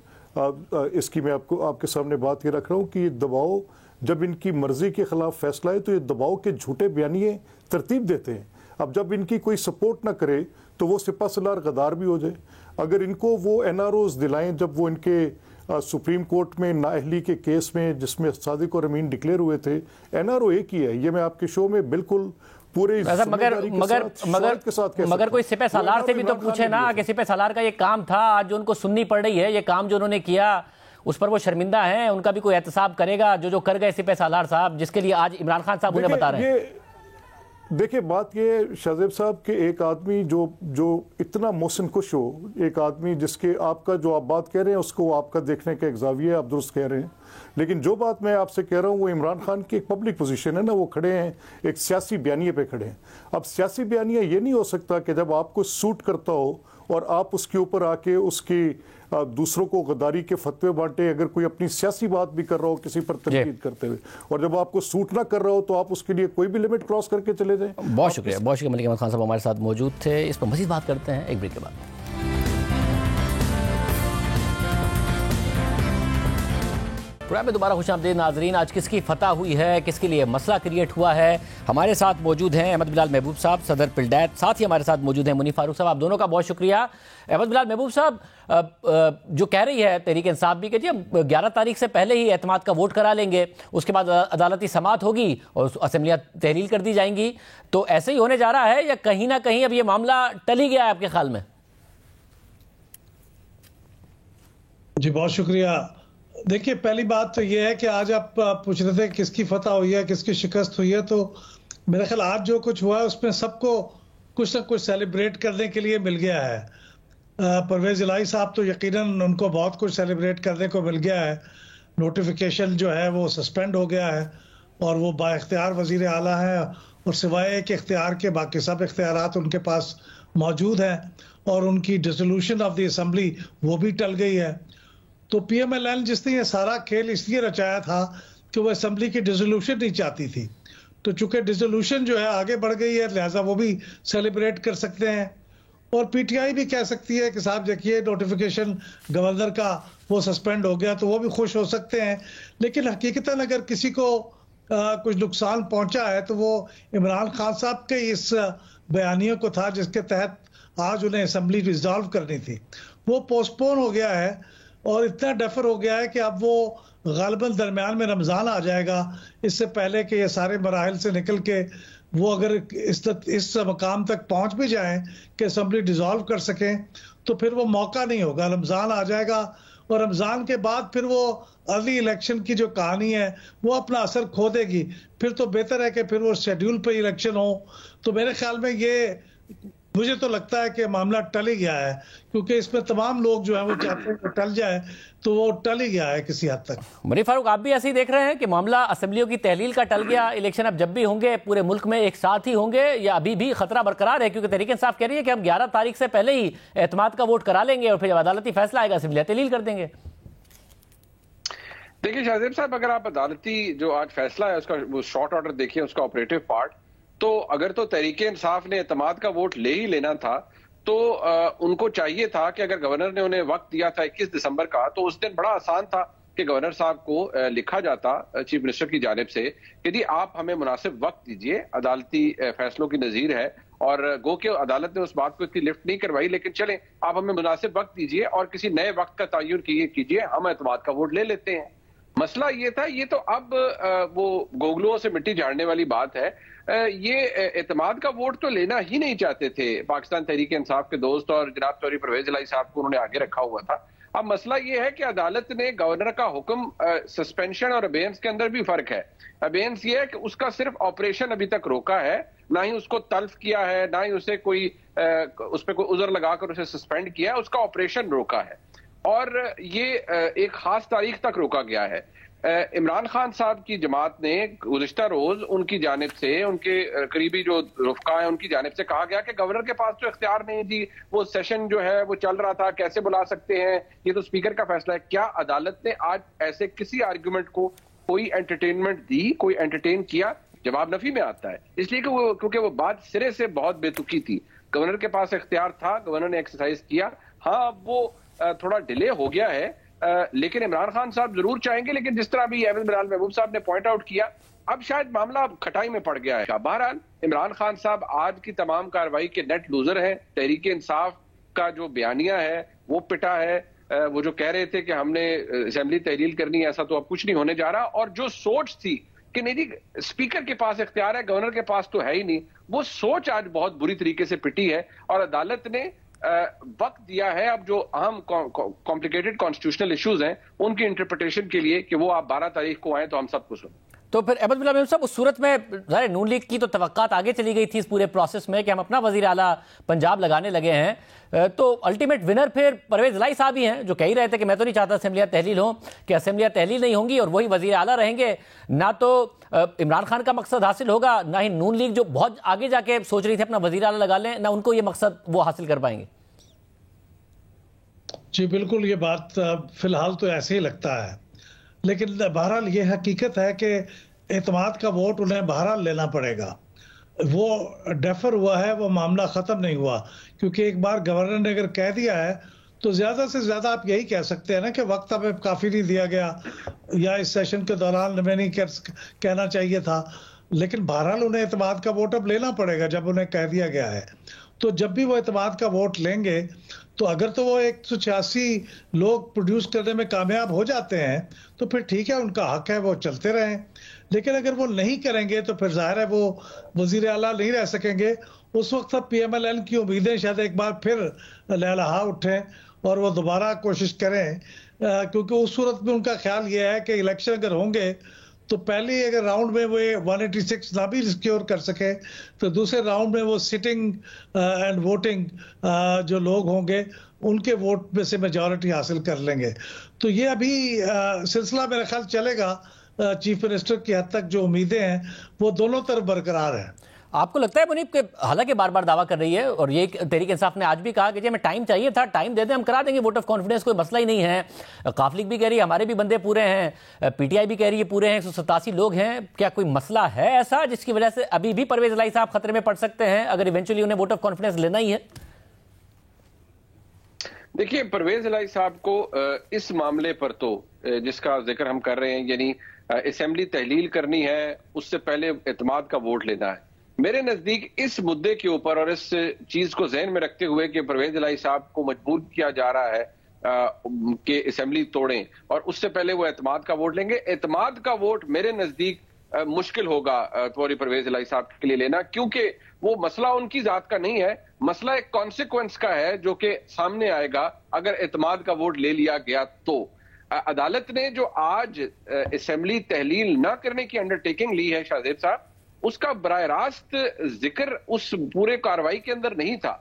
इसकी मैं आपके सामने बात ये रख रहा हूँ कि ये दबाव जब इनकी मर्जी के खिलाफ फैसला है तो ये दबाव के झूठे बयानिए तरतीब देते हैं। अब जब इनकी कोई सपोर्ट ना करे तो वो सिपा सलार गद्दार भी हो जाए। अगर इनको वो एनआरओज दिलाएं, जब वो इनके सुप्रीम कोर्ट में नाअहली के केस में जिसमें सादिक और अमीन डिक्लेयर हुए थे, एनआरओ एक ही है। ये मैं आपके शो में बिल्कुल पूरे मगर कोई सिपह सालार से भी तो पूछे ना कि सिपह सालार का ये काम था, आज जो उनको सुननी पड़ रही है, ये काम जो उन्होंने किया उस पर वो शर्मिंदा हैं, उनका भी कोई एहतसाब करेगा जो कर गए सिपह सालार साहब, जिसके लिए आज इमरान खान साहब उन्हें बता रहे हैं। देखिए बात ये शाहजेब साहब के एक आदमी जो इतना मोहसिन खुश हो, एक आदमी जिसके आपका जो आप बात कह रहे हैं उसको आपका देखने का एक ज़ाविया आप दुरुस्त कह रहे हैं, लेकिन जो बात मैं आपसे कह रहा हूँ वो इमरान खान की एक पब्लिक पोजीशन है ना, वो खड़े हैं एक सियासी बयानिए पे खड़े हैं। अब सियासी बयानिया ये नहीं हो सकता कि जब आपको सूट करता हो और आप उसके ऊपर आके उसकी दूसरों को गद्दारी के फतवे बांटे, अगर कोई अपनी सियासी बात भी कर रहा हो किसी पर तनकीद करते हुए, और जब आपको सूट ना कर रहा हो तो आप उसके लिए कोई भी लिमिट क्रॉस करके चले जाएं। बहुत शुक्रिया मलिक अहमद खान साहब हमारे साथ मौजूद थे। इस पर मज़ीद बात करते हैं एक ब्रेक के बाद। प्रोग्राम में दोबारा खुशामदीद नाजरीन। आज किसकी फतह हुई है, किसके लिए मसला क्रिएट हुआ है, हमारे साथ मौजूद हैं अहमद बिलाल महबूब साहब, सदर पिल्डैत, साथ ही हमारे साथ मौजूद हैं मुनीफ फारूक साहब। आप दोनों का बहुत शुक्रिया। अहमद बिलाल महबूब साहब, जो कह रही है तहरीक इंसाफ भी कि जी हम 11 तारीख से पहले ही एतमाद का वोट करा लेंगे, उसके बाद अदालती समाअत होगी और असेंबलियां तहलील कर दी जाएंगी, तो ऐसे ही होने जा रहा है या कहीं ना कहीं अब ये मामला टल ही गया है आपके ख्याल में? जी बहुत शुक्रिया। देखिए पहली बात तो ये है कि आज आप पूछ रहे थे किसकी फतह हुई है, किसकी शिकस्त हुई है, तो मेरा ख्याल आज जो कुछ हुआ है उसमें सबको कुछ ना कुछ सेलिब्रेट करने के लिए मिल गया है। परवेज इलाही साहब तो यकीनन उनको बहुत कुछ सेलिब्रेट करने को मिल गया है। नोटिफिकेशन जो है वो सस्पेंड हो गया है और वो बाइख्तियार वजीर आला है, और सिवाय एक इख्तियार के बाकी सब इख्तियारात उनके पास मौजूद हैं, और उनकी डिसोल्यूशन ऑफ द असम्बली वो भी टल गई है। तो PMLN जिसने ये सारा खेल इसलिए रचाया था कि वो असेंबली की डिसोल्यूशन नहीं चाहती थी, तो चूंकि डिसोल्यूशन जो है आगे बढ़ गई है लिहाजा वो भी सेलिब्रेट कर सकते हैं। और पीटीआई भी कह सकती है कि साहब देखिए नोटिफिकेशन गवर्नर का वो सस्पेंड हो गया, तो वो भी खुश हो सकते हैं। लेकिन हकीकतन अगर किसी को कुछ नुकसान पहुंचा है तो वो इमरान खान साहब के इस बयानियों को था, जिसके तहत आज उन्हें असेंबली रिजॉल्व करनी थी, वो पोस्टपोन हो गया है और इतना डेफर हो गया है कि अब वो गालिबन दरमियान में रमज़ान आ जाएगा। इससे पहले कि ये सारे मराहल से निकल के वो अगर इस मकाम तक पहुंच भी जाएं कि असेंबली डिसॉल्व कर सकें, तो फिर वो मौका नहीं होगा, रमज़ान आ जाएगा और रमज़ान के बाद फिर वो अर्ली इलेक्शन की जो कहानी है वो अपना असर खो देगी। फिर तो बेहतर है कि फिर वो शेड्यूल पे इलेक्शन हो। तो मेरे ख्याल में ये, मुझे तो लगता है कि मामला टल ही गया है, क्योंकि इसमें तमाम लोग जो है वो चाहते हैं कि टल जाए, तो वो टल ही गया है किसी हद तक। मुनीर फारूक, आप भी ऐसे ही देख रहे हैं कि मामला असेंबलियों की तहलील का टल गया, इलेक्शन अब जब भी होंगे पूरे मुल्क में एक साथ ही होंगे, या अभी भी खतरा बरकरार है? क्योंकि तहरीक इंसाफ कह रही है कि हम 11 तारीख से पहले ही एतमाद का वोट करा लेंगे और फिर जब अदालती फैसला आएगा असेंबलियां तहलील कर देंगे। देखिए शाहजेब साहब, अगर आप अदालती जो आज फैसला है उसका वो शॉर्ट ऑर्डर देखिए, उसका ऑपरेटिव पार्ट, तो अगर तो तहरीक इंसाफ ने एतमाद का वोट ले ही लेना था तो उनको चाहिए था कि अगर गवर्नर ने उन्हें वक्त दिया था 21 दिसंबर का, तो उस दिन बड़ा आसान था कि गवर्नर साहब को लिखा जाता चीफ मिनिस्टर की जानिब से कि जी आप हमें मुनासिब वक्त दीजिए, अदालती फैसलों की नजीर है, और गो के अदालत ने उस बात को इतनी लिफ्ट नहीं करवाई, लेकिन चलें आप हमें मुनासिब वक्त दीजिए और किसी नए वक्त का तयन कीजिए, हम एतमाद का वोट ले लेते हैं। मसला ये था, ये तो अब वो गोगलुओं से मिट्टी झाड़ने वाली बात है। ये एतमाद का वोट तो लेना ही नहीं चाहते थे पाकिस्तान तहरीक इंसाफ के दोस्त, और जनाब चौधरी परवेज इलाही साहब को उन्होंने आगे रखा हुआ था। अब मसला ये है कि अदालत ने गवर्नर का हुक्म, सस्पेंशन और अबेयंस के अंदर भी फर्क है। अबेयंस ये है कि उसका सिर्फ ऑपरेशन अभी तक रोका है, ना ही उसको तल्फ किया है, ना ही उसे कोई उस पर कोई उज़र लगाकर उसे सस्पेंड किया है, उसका ऑपरेशन रोका है और ये एक खास तारीख तक रोका गया है। इमरान खान साहब की जमात ने गुज़िश्ता रोज उनकी जानिब से, उनके करीबी जो रुफ़का हैं उनकी जानिब से कहा गया कि गवर्नर के पास तो इख्तियार नहीं थी, वो सेशन जो है वो चल रहा था, कैसे बुला सकते हैं, ये तो स्पीकर का फैसला है। क्या अदालत ने आज ऐसे किसी आर्गुमेंट को कोई एंटरटेनमेंट दी, कोई एंटरटेन किया? जवाब नफी में आता है, इसलिए कि वो, क्योंकि वो बात सिरे से बहुत बेतुकी थी। गवर्नर के पास इख्तियार था, गवर्नर ने एक्सरसाइज किया, हाँ वो थोड़ा डिले हो गया है, लेकिन इमरान खान साहब जरूर चाहेंगे। लेकिन जिस तरह अभी अहमद बिलाल महबूब साहब ने पॉइंट आउट किया, अब शायद मामला खटाई में पड़ गया है। बहरहाल इमरान खान साहब आज की तमाम कार्रवाई के नेट लूजर हैं। तहरीक इंसाफ का जो बयानिया है वो पिटा है, वो जो कह रहे थे कि हमने असेंबली तहलील करनी है, ऐसा तो अब कुछ नहीं होने जा रहा। और जो सोच थी कि नहीं जी स्पीकर के पास इख्तियार है, गवर्नर के पास तो है ही नहीं, वो सोच आज बहुत बुरी तरीके से पिटी है और अदालत ने वक्त दिया है अब जो अहम कॉम्प्लिकेटेड कॉन्स्टिट्यूशनल इश्यूज हैं उनकी इंटरप्रिटेशन के लिए कि वो आप 12 तारीख को आए तो हम सबको सुन। तो फिर अहमद बिलाल महबूब साहब, उस सूरत में नून लीग की तो तवक्कात आगे चली गई थी इस पूरे प्रोसेस में कि हम अपना वजीर आला पंजाब लगाने लगे हैं, तो अल्टीमेट विनर फिर परवेज इलाही साहब ही हैं, जो कह ही रहे थे कि मैं तो नहीं चाहता असेंबलियां तहलील हो, कि असेंबलियां तहलील नहीं होंगी और वही वजीर आला रहेंगे। ना तो इमरान खान का मकसद हासिल होगा, ना ही नून लीग जो बहुत आगे जाके सोच रही थी अपना वजीर आला लगा लें, ना उनको ये मकसद वो हासिल कर पाएंगे। जी बिल्कुल, ये बात फिलहाल तो ऐसे ही लगता है, लेकिन बहरहाल ये हकीकत है कि एतमाद का वोट उन्हें बहरहाल लेना पड़ेगा। वो डेफर हुआ है, वो मामला ख़त्म नहीं हुआ, क्योंकि एक बार गवर्नर ने अगर कह दिया है तो ज़्यादा से ज़्यादा आप यही कह सकते हैं ना कि वक्त हमें काफ़ी नहीं दिया गया, या इस सेशन के दौरान हमें नहीं कहना चाहिए था। लेकिन बहरहाल उन्हें एतमाद का वोट अब लेना पड़ेगा जब उन्हें कह दिया गया है। तो जब भी वो एतमाद का वोट लेंगे तो अगर तो वो 186 लोग प्रोड्यूस करने में कामयाब हो जाते हैं तो फिर ठीक है, उनका हक है, वो चलते रहें। लेकिन अगर वो नहीं करेंगे तो फिर जाहिर है वो वजीर आला नहीं रह सकेंगे। उस वक्त अब PMLN की उम्मीदें शायद एक बार फिर लहलहा उठें और वो दोबारा कोशिश करें, क्योंकि उस सूरत में उनका ख्याल ये है कि इलेक्शन अगर होंगे तो पहले अगर राउंड में वो 186 ना भी सिक्योर कर सके तो दूसरे राउंड में वो सिटिंग एंड वोटिंग जो लोग होंगे उनके वोट में से मेजॉरिटी हासिल कर लेंगे। तो ये अभी सिलसिला मेरा ख्याल चलेगा। चीफ मिनिस्टर की हद तक जो उम्मीदें हैं वो दोनों तरफ बरकरार हैं। आपको लगता है मुनीब, के हालांकि बार बार दावा कर रही है और ये तहरीक इंसाफ ने आज भी कहा कि जी हमें टाइम चाहिए था, टाइम दे दें, हम करा देंगे वोट ऑफ कॉन्फिडेंस, कोई मसला ही नहीं है। काफ लीग भी कह रही है हमारे भी बंदे पूरे हैं, PTI भी कह रही है पूरे हैं, 187 लोग हैं। क्या कोई मसला है ऐसा जिसकी वजह से अभी भी परवेज इलाही साहब खतरे में पड़ सकते हैं अगर इवेंचुअली उन्हें वोट ऑफ कॉन्फिडेंस लेना ही है? देखिए, परवेज इलाही साहब को इस मामले पर तो जिसका जिक्र हम कर रहे हैं, यानी असेंबली तहलील करनी है, उससे पहले एतमाद का वोट लेना है। मेरे नजदीक इस मुद्दे के ऊपर और इस चीज को जहन में रखते हुए कि परवेज इलाही साहब को मजबूर किया जा रहा है कि असेंबली तोड़ें और उससे पहले वो एतमाद का वोट लेंगे। एतमाद का वोट मेरे नजदीक मुश्किल होगा फौरी परवेज इलाही साहब के लिए लेना, क्योंकि वो मसला उनकी जात का नहीं है, मसला एक कॉन्सिक्वेंस का है जो कि सामने आएगा अगर एतमाद का वोट ले लिया गया तो। अदालत ने जो आज असेंबली तहलील न करने की अंडरटेकिंग ली है शाहजेब साहब, उसका बराह रास्त जिक्र उस पूरे कार्रवाई के अंदर नहीं था।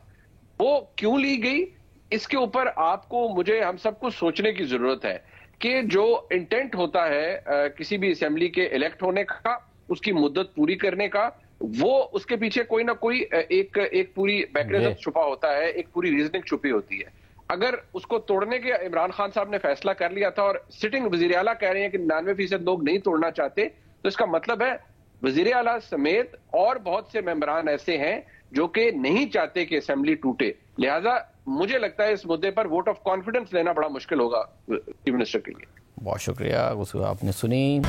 वो क्यों ली गई, इसके ऊपर आपको, मुझे, हम सबको सोचने की जरूरत है कि जो इंटेंट होता है किसी भी असेंबली के इलेक्ट होने का, उसकी मुद्दत पूरी करने का, वो उसके पीछे कोई ना कोई एक पूरी मैकेनिज्म छुपा होता है, एक पूरी रीजनिंग छुपी होती है। अगर उसको तोड़ने के इमरान खान साहब ने फैसला कर लिया था और सिटिंग वजीर आला कह रहे हैं कि 99% लोग नहीं तोड़ना चाहते, तो इसका मतलब है वजीर आला समेत और बहुत से मेंबरान ऐसे हैं जो कि नहीं चाहते कि असेंबली टूटे। लिहाजा मुझे लगता है इस मुद्दे पर वोट ऑफ कॉन्फिडेंस लेना बड़ा मुश्किल होगा चीफ मिनिस्टर के लिए। बहुत शुक्रिया, उसको आपने सुनी।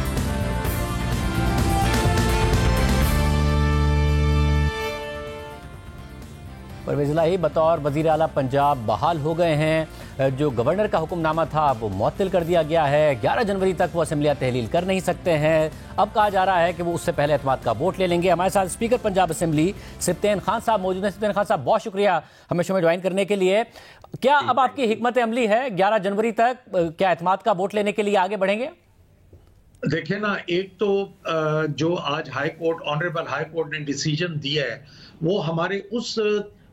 परवेज इलाही बतौर वजीर आला पंजाब बहाल हो गए हैं। जो गवर्नर का हुक्मनामा था वो मुअत्तल कर दिया गया है। 11 जनवरी तक वो असेंबलियां तहलील कर नहीं सकते हैं। अब कहा जा रहा है कि वो उससे पहले एतमाद का वोट ले लेंगे। हमारे साथ स्पीकर पंजाब असेंबली सिप्तेन खान साहब मौजूद हैं। सिप्तेन खान साहब, बहुत शुक्रिया हमें शो में ज्वाइन करने के लिए। क्या अब आपकी हिकमत अमली है, 11 जनवरी तक क्या एतमाद का वोट लेने के लिए आगे बढ़ेंगे? देखिए ना, एक तो जो आज high court, honourable high court ने डिसीजन दिया है, वो हमारे उस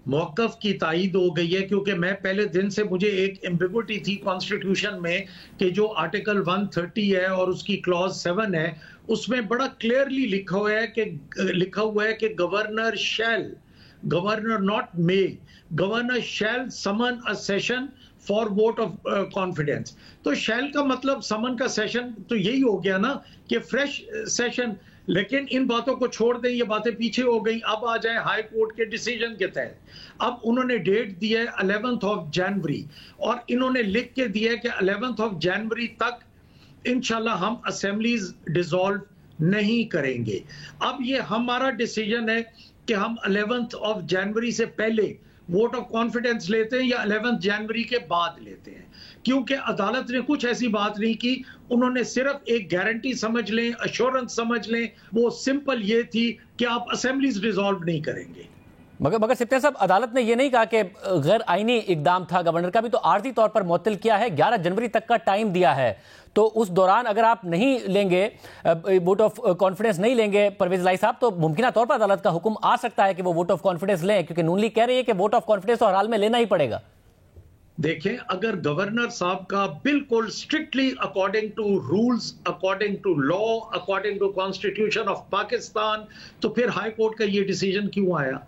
मौकफ की तायीद हो गई है, क्योंकि मैं पहले दिन से, मुझे एक एम्बिग्विटी थी कॉन्स्टिट्यूशन में कि जो आर्टिकल 130 है और उसकी क्लॉज 7 है, उसमें बड़ा क्लियरली लिखा हुआ है कि governor shall, governor not may, governor shall summon a session for vote of confidence. तो शैल का मतलब समन का सेशन तो यही हो गया ना कि फ्रेश सेशन। लेकिन इन बातों को छोड़ दें, ये बातें पीछे हो गई। अब आ जाए हाई कोर्ट के डिसीजन के तहत। अब उन्होंने डेट दी है 11 जनवरी और इन्होंने लिख के दिया है कि 11 जनवरी तक इंशाल्लाह हम असेंबलीज डिसॉल्व नहीं करेंगे। अब ये हमारा डिसीजन है कि हम 11 जनवरी से पहले वोट ऑफ कॉन्फिडेंस लेते हैं या 11 जनवरी के बाद लेते हैं, क्योंकि अदालत ने कुछ ऐसी बात नहीं की। उन्होंने सिर्फ एक गारंटी समझ लें, अश्योरेंस समझ लें, वो सिंपल ये थी कि आप असेंबलीज डिसॉल्व नहीं करेंगे। मगर सिप्तेन साहब, अदालत ने यह नहीं कहा कि गैर आईनी इकदाम था, गवर्नर का भी तो आर्जी तौर पर मुअत्तल किया है, 11 जनवरी तक का टाइम दिया है। तो उस दौरान अगर आप नहीं लेंगे, वोट ऑफ कॉन्फिडेंस नहीं लेंगे परवेज इलाही साहब, तो मुमकिन तौर पर अदालत का हुक्म आ सकता है कि वो वोट ऑफ कॉन्फिडेंस लें, क्योंकि नून लीग कह रही है कि वोट ऑफ कॉन्फिडेंस तो हर हाल में लेना ही पड़ेगा। देखें, अगर गवर्नर साहब का बिल्कुल strictly according to rules, according to law, according to constitution of Pakistan, तो फिर हाई कोर्ट का ये डिसीजन क्यों आया?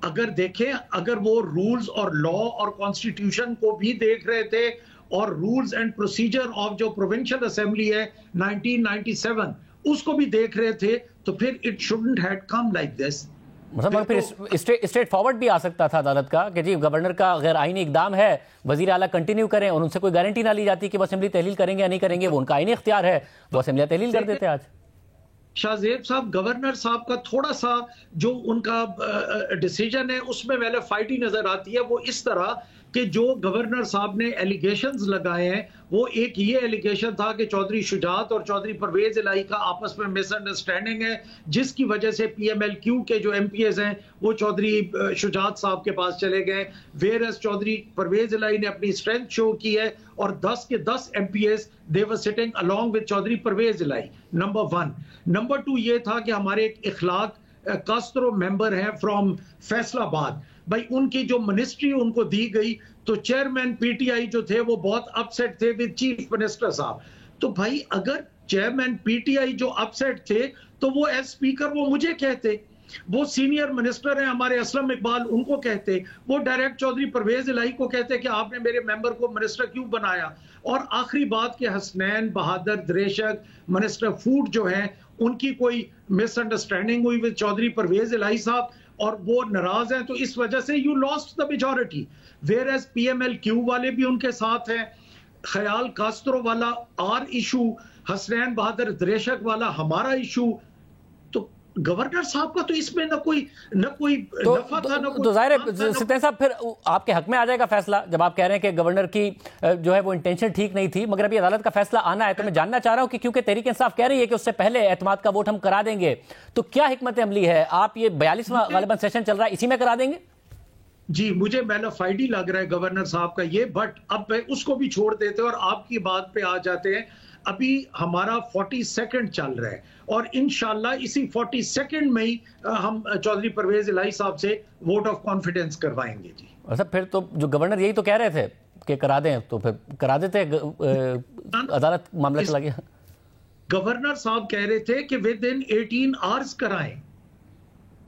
अगर देखें, अगर वो रूल्स और लॉ और कॉन्स्टिट्यूशन को भी देख रहे थे और रूल्स एंड प्रोसीजर ऑफ जो प्रोविंशियल असेंबली है 1997 उसको भी देख रहे थे, तो फिर it shouldn't had come like this. मतलब फिर स्ट्रेट फॉरवर्ड भी आ सकता था अदालत का कि जी गवर्नर का गैर आईनी इकदाम है, वजीर आला कंटिन्यू करें, और उनसे कोई गारंटी ना ली जाती कि वो असेंबली तहलील करेंगे या नहीं करेंगे, वो उनका आईनी इख्तियार है, वो असेंबली तहलील कर देते। आज शाहजेब साहब, गवर्नर साहब का थोड़ा सा जो उनका डिसीजन है उसमें पहले फाइट ही नजर आती है। वो इस तरह कि जो गवर्नर साहब ने एलिगेशंस लगाए हैं, वो एक ये एलिगेशन था कि चौधरी शुजात और चौधरी परवेज इलाही का आपस में मिसअंडरस्टैंडिंग है, जिसकी वजह से PMLQ के जो MPs हैं वो चौधरी शुजात साहब के पास चले गए, वेयरएस चौधरी परवेज इलाही ने अपनी स्ट्रेंथ शो की है और 10 के 10 MPs they were sitting along with Chaudhry Parvez Elahi. Number 1। Number 2 ये था कि हमारे एक इखलाक कास्त्रो मेंबर हैं फ्रॉम फैसलाबाद, भाई उनकी जो मिनिस्ट्री उनको दी गई, तो चेयरमैन PTI जो थे वो बहुत अपसेट थे विद चीफ मिनिस्टर साहब। तो भाई अगर चेयरमैन PTI जो अपसेट थे तो वो एज स्पीकर वो मुझे कहते, वो सीनियर मिनिस्टर हैं हमारे असलम इकबाल, उनको कहते, वो डायरेक्ट चौधरी परवेज इलाही को कहते कि आपने मेरे मेंबर को मिनिस्टर क्यों बनाया। और आखिरी बात कि हसनैन बहादुर द्रेशक मिनिस्टर फूड जो हैं, उनकी कोई मिसअंडरस्टैंडिंग हुई विद चौधरी परवेज इलाही साहब और वो नाराज हैं, तो इस वजह से you lost the majority. Whereas PMLQ वाले भी उनके साथ हैं, ख्याल कास्त्रो वाला आर इशू, हसनैन बहादुर दरेशक वाला हमारा इशू। तो गवर्नर साहब का तो इसमें न कोई नफा था, न कोई। तो जाहिर है सिद्दीकी साहब, फिर आपके हक में आ जाएगा फैसला, जब आप कह रहे हैं कि गवर्नर की जो है वो इंटेंशन ठीक नहीं थी, मगर अभी अदालत का फैसला आना है। तो मैं जानना चाह रहा हूं कि क्योंकि तहरीक इंसाफ कह रही है कि उससे पहले एतमाद का वोट हम करा देंगे, तो क्या हिकमत अमली है? आप ये 42वां गालिबन सेशन चल रहा है, इसी में करा देंगे? जी, मुझे मैलाफाइडी लग रहा है गवर्नर साहब का ये, बट अब उसको भी छोड़ देते हैं और आपकी बात पे आ जाते हैं। अभी हमारा 42nd चल रहा है और इंशाल्लाह इसी 42nd में ही हम चौधरी परवेज इलाही साहब से वोट ऑफ कॉन्फिडेंस करवाएंगे। जी अच्छा, फिर तो जो गवर्नर यही तो कह रहे थे कि करा दें, तो फिर करा देते, अदालत मामला चला गया। गवर्नर साहब कह रहे थे कि विद इन 18 आवर्स कराएं,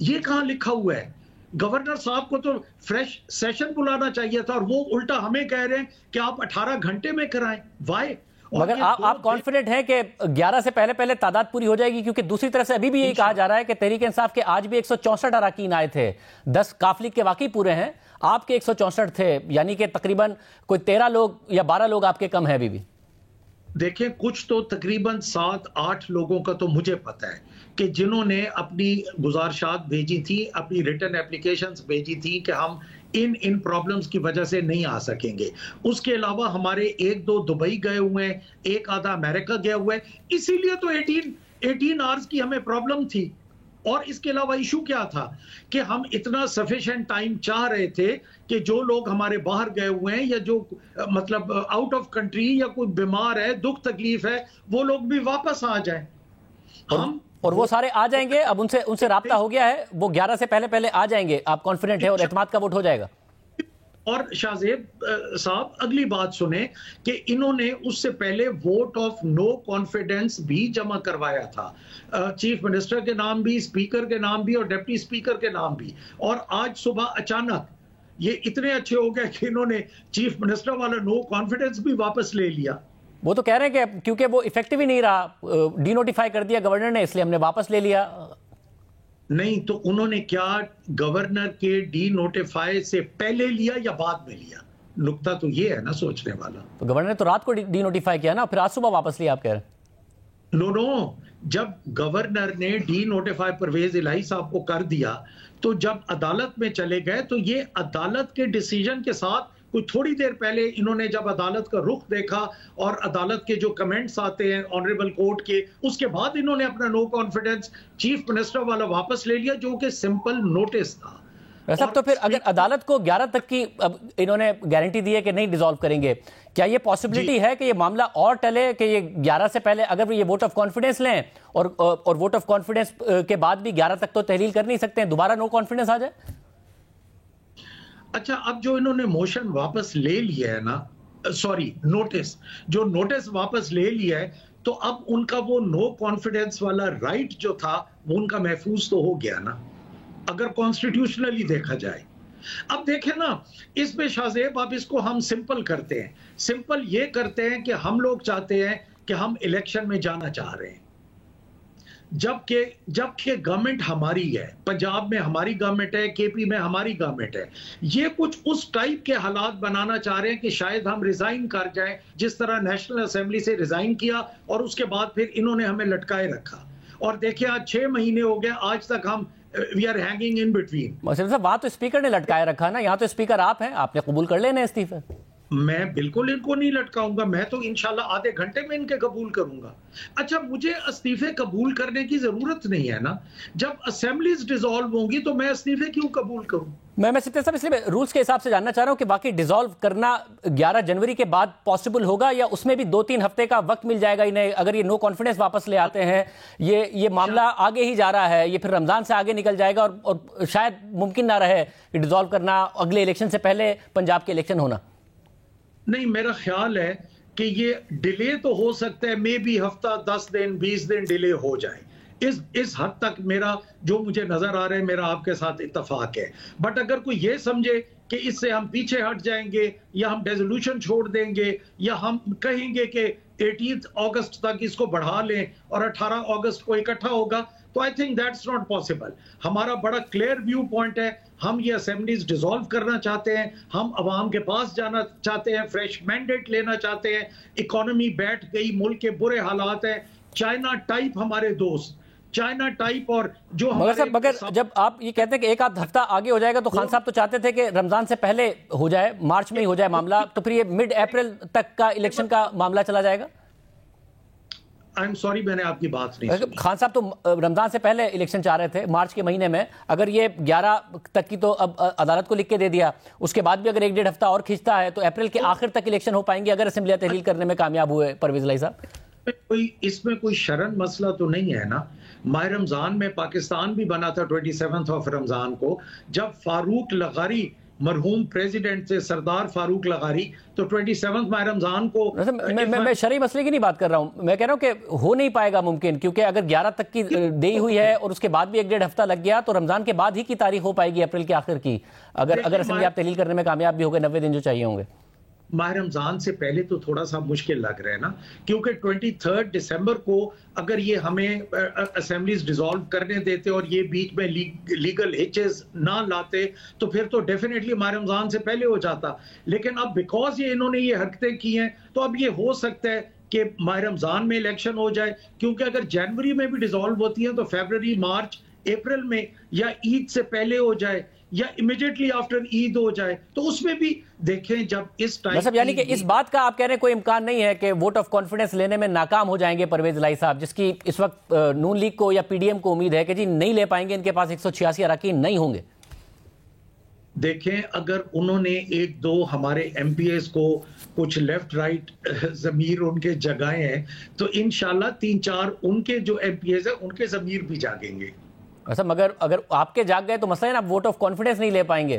ये कहां लिखा हुआ है? गवर्नर साहब को तो फ्रेश सेशन बुलाना चाहिए था और वो उल्टा हमें कह रहे हैं कि आप 18 घंटे में कराएं। वाई? मगर आप कॉन्फिडेंट हैं कि 11 से पहले तादाद पूरी हो जाएगी? क्योंकि दूसरी तरफ से अभी भी यही कहा जा रहा है कि तहरीक इंसाफ के आज भी 164 अरकान आए थे, 10 काफली के वाकई पूरे हैं, आपके 164 थे, यानी कि तकरीबन कोई 13 लोग या 12 लोग आपके कम है अभी भी। देखिए, कुछ तो तकरीबन 7-8 लोगों का तो मुझे पता है कि जिन्होंने अपनी गुजारिशात भेजी थी, अपनी रिटर्न एप्लीकेशंस भेजी थी कि हम इन प्रॉब्लम्स की वजह से नहीं आ सकेंगे। उसके अलावा हमारे 1-2 दुबई गए हुए हैं, एक आधा अमेरिका गया हुआ है। इसीलिए तो 18 आवर्स की हमें प्रॉब्लम थी। और इसके अलावा इशू क्या था कि हम इतना सफिशिएंट टाइम चाह रहे थे कि जो लोग हमारे बाहर गए हुए हैं या जो मतलब आउट ऑफ कंट्री या कोई बीमार है, दुख तकलीफ है, वो लोग भी वापस आ जाएं। और वो सारे आ जाएंगे, अब उनसे राब्ता हो गया है, वो 11 से पहले आ जाएंगे, आप कॉन्फिडेंट है और एतमाद का वोट हो जाएगा? और शाहजेब साहब, अगली बात सुने कि इन्होंने उससे पहले वोट ऑफ नो कॉन्फिडेंस भी जमा करवाया था, चीफ मिनिस्टर के नाम भी, स्पीकर के नाम भी और डिप्टी स्पीकर के नाम भी। और आज सुबह अचानक ये इतने अच्छे हो गए कि इन्होंने चीफ मिनिस्टर वाला नो कॉन्फिडेंस भी वापस ले लिया। वो तो कह रहे हैं कि क्योंकि वो इफेक्टिव ही नहीं रहा, डीनोटिफाई कर दिया गवर्नर ने, इसलिए हमने वापस ले लिया। नहीं तो उन्होंने क्या गवर्नर के डी नोटिफाई से पहले लिया या बाद में लिया? नुक्ता तो ये है ना सोचने वाला। तो गवर्नर ने तो रात को डी नोटिफाई किया ना, फिर आज सुबह वापस लिया, आप कह रहे हैं? नो, जब गवर्नर ने डी नोटिफाई परवेज इलाही साहब को कर दिया, तो जब अदालत में चले गए तो ये अदालत के डिसीजन के साथ कोई थोड़ी देर पहले इन्होंने जब अदालत का रुख देखा और अदालत के जो कमेंट्स आते हैं ऑनरेबल कोर्ट के, उसके बाद इन्होंने अपना नो कॉन्फिडेंस चीफ मिनिस्टर वाला वापस ले लिया, जो कि सिंपल नोटिस था। वैसे तो फिर अगर अदालत को 11 तक की अब इन्होंने गारंटी दी है कि नहीं डिसॉल्व करेंगे, क्या ये पॉसिबिलिटी है कि ये मामला और टले, कि ये 11 से पहले अगर ये वोट ऑफ कॉन्फिडेंस लें और वोट ऑफ कॉन्फिडेंस के बाद भी 11 तक तो तहलील कर नहीं सकते हैं, दोबारा नो कॉन्फिडेंस आ जाए? अच्छा, अब जो इन्होंने मोशन वापस ले लिया है ना, सॉरी नोटिस, जो नोटिस वापस ले लिया है, तो अब उनका वो नो कॉन्फिडेंस वाला राइट जो था वो उनका महफूज तो हो गया ना, अगर कॉन्स्टिट्यूशनली देखा जाए। अब देखें ना, इसमें शाहजेब अब इसको हम सिंपल करते हैं, सिंपल ये करते हैं कि हम लोग चाहते हैं कि हम इलेक्शन में जाना चाह रहे हैं, जबकि गवर्नमेंट हमारी है, पंजाब में हमारी गवर्नमेंट है, केपी में हमारी गवर्नमेंट है। ये कुछ उस टाइप के हालात बनाना चाह रहे हैं कि शायद हम रिजाइन कर जाएं, जिस तरह नेशनल असेंबली से रिजाइन किया और उसके बाद फिर इन्होंने हमें लटकाए रखा। और देखिए आज 6 महीने हो गए, आज तक हम we are hanging in between. वहां तो स्पीकर ने लटकाए रखा ना, यहाँ तो स्पीकर आप हैं, आपने कबूल कर लेना इस्तीफे। मैं बिल्कुल इनको नहीं लटकाऊंगा, मैं तो इंशाल्लाह आधे घंटे में इनके कबूल करूंगा। अच्छा, मुझे इस्तीफे कबूल करने की जरूरत नहीं है ना, जब असेंबलीज डिसॉल्व होंगी तो मैं इस्तीफे क्यों कबूल करूं? मैं सिद्दीकी साहब इसलिए रूल्स के हिसाब से जानना चाह रहा हूं कि बाकी डिसॉल्व करना 11 जनवरी के बाद पॉसिबल होगा या उसमें भी 2-3 हफ्ते का वक्त मिल जाएगा इन्हें, अगर ये नो कॉन्फिडेंस वापस ले आते हैं, ये मामला आगे ही जा रहा है, ये फिर रमजान से आगे निकल जाएगा और शायद मुमकिन ना रहे कि डिसॉल्व करना अगले इलेक्शन से पहले पंजाब के इलेक्शन होना। नहीं, मेरा ख्याल है कि ये डिले तो हो सकता है, मे बी हफ्ता 10 दिन 20 दिन डिले हो जाए, इस हद तक मेरा जो मुझे नजर आ रहा है, मेरा आपके साथ इत्तफाक है। बट अगर कोई ये समझे कि इससे हम पीछे हट जाएंगे या हम रेजोल्यूशन छोड़ देंगे या हम कहेंगे कि 18 अगस्त तक इसको बढ़ा लें और 18 अगस्त को इकट्ठा होगा, तो I think that's not possible. हमारा बड़ा क्लियर व्यू पॉइंट है, हम ये असेंबलीज डिसॉल्व करना चाहते हैं, हम अवाम के पास जाना चाहते हैं, फ्रेश मैंडेट लेना चाहते हैं, इकोनॉमी बैठ गई, मुल्क के बुरे हालात हैं, चाइना टाइप हमारे दोस्त, चाइना टाइप। और जो मगर जब आप ये कहते हैं कि एक आध हफ्ता आगे हो जाएगा, तो खान साहब तो चाहते थे कि रमजान से पहले हो जाए, मार्च में ही हो जाए मामला, तो फिर ये मिड अप्रैल तक का इलेक्शन का मामला चला जाएगा। आई एम सॉरी, मैंने आपकी बात नहीं सुनी। खान साहब तो रमजान से पहले इलेक्शन चाह रहे थे, मार्च के महीने में। अगर ये 11 तक की तो अब अदालत को लिख के दे दिया, उसके बाद भी अगर 1-1.5 हफ्ता और खींचता है तो अप्रैल के आखिर तक इलेक्शन हो पाएंगे अगर असेंबली तहलील करने में कामयाब हुए परवेज इलाही साहब। इसमें कोई शरन मसला तो नहीं है ना। माह रमजान में पाकिस्तान भी बना था 27 ऑफ रमजान को, जब फारूक लगारी मरहूम प्रेसिडेंट थे, सरदार फारूक लगारी, तो 27 माह रमजान को। मैं शरई मसले की नहीं बात कर रहा हूं, मैं कह रहा हूं कि हो नहीं पाएगा मुमकिन, क्योंकि अगर 11 तक की देरी हुई है और उसके बाद भी 1-1.5 हफ्ता लग गया, तो रमजान के बाद ही की तारीख हो पाएगी, अप्रैल के आखिर की, अगर असेंबली आप तहलील करने में कामयाब भी हो गए 90 दिन जो चाहिए होंगे। माह रमजान से पहले तो थोड़ा सा मुश्किल लग रहा है ना, क्योंकि 23 दिसंबर को अगर ये हमें असेंबलीज डिसॉल्व करने देते और ये बीच में लीगल हिचेस ना लाते तो फिर तो डेफिनेटली माह रमजान से पहले हो जाता। लेकिन अब बिकॉज ये इन्होंने ये हरकतें की हैं, तो अब ये हो सकता है कि माह रमजान में इलेक्शन हो जाए, क्योंकि अगर जनवरी में भी डिसॉल्व होती है तो फरवरी, मार्च, अप्रैल में या ईद से पहले हो जाए या इमीडिएटली आफ्टर ईद हो जाए, तो उसमें भी देखें जब इस टाइम मतलब यानी कि इस बात का आप कह रहे हैं कोई इम्कान नहीं है कि वोट ऑफ कॉन्फिडेंस लेने में नाकाम हो जाएंगे परवेज इलाही साहब, जिसकी इस वक्त नून लीग को या पीडीएम को उम्मीद है कि जी नहीं ले पाएंगे, इनके पास 186 अरकान नहीं होंगे। देखें, अगर उन्होंने 1-2 हमारे एमपीएस को कुछ लेफ्ट राइट जमीर उनके जगाए हैं, तो इंशाल्लाह 3-4 उनके जो एमपीएस है उनके जमीर भी जागेंगे। अच्छा, मगर अगर आपके जाग गए तो मसला है ना, वोट ऑफ कॉन्फिडेंस नहीं ले पाएंगे,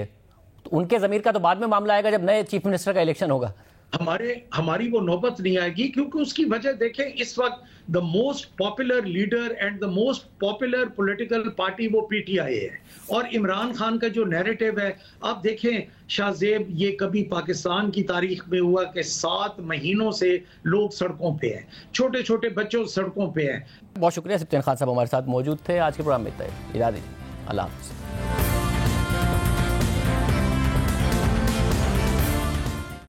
तो उनके जमीर का तो बाद में मामला आएगा जब नए चीफ मिनिस्टर का इलेक्शन होगा। हमारी वो नौबत नहीं आएगी, क्योंकि उसकी वजह देखें, इस वक्त the most popular leader and the most popular political party वो पीटीआई है, और इमरान खान का जो नैरेटिव है, आप देखें शाहजेब, ये कभी पाकिस्तान की तारीख में हुआ कि 7 महीनों से लोग सड़कों पे हैं, छोटे छोटे बच्चों सड़कों पे हैं। बहुत शुक्रिया, सिप्तान खान साहब हमारे साथ मौजूद थे। आज के प्रोग्राम में इतना ही, इजाज़त दीजिए, अल्लाह हाफ़िज़।